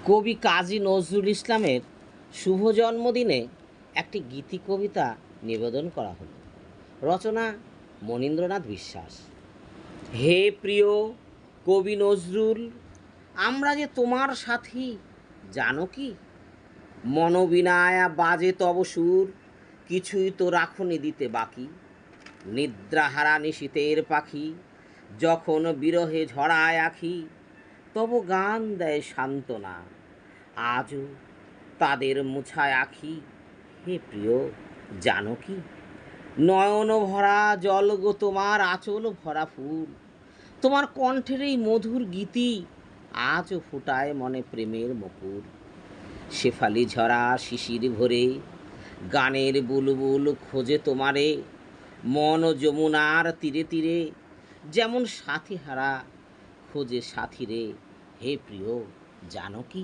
কবি কাজী নজরুল ইসলামের শুভ জন্মদিনে একটি গীতি কবিতা নিবেদন করা হলো। রচনা মনীন্দ্রনাথ বিশ্বাস। হে প্রিয় কবি নজরুল, আমরা যে তোমার সাথী, জানো কি? মনোবিনায়া বাজে তব সুর, কিছুই তো রাখুনি দিতে বাকি। নিদ্রাহারা নিশীতের পাখি, যখন বিরহে ঝরায় আখি, তব গান দেয় সান্ত্বনা, আজও তাদের মুছায় আখি। হে প্রিয়, জানো কি? নয়ন ভরা জল গো তোমার, আঁচল ভরা ফুল, তোমার কণ্ঠের এই মধুর গীতি আজও ফুটায় মনে প্রেমের মুকুল। শেফালি ঝরা শিশির ভরে গানের বুলবুল খোঁজে তোমারে, মন যমুনার তীরে তীরে, যেমন সাথী হারা খোঁজে সাথী রে। হে প্রিয়, জানো কি?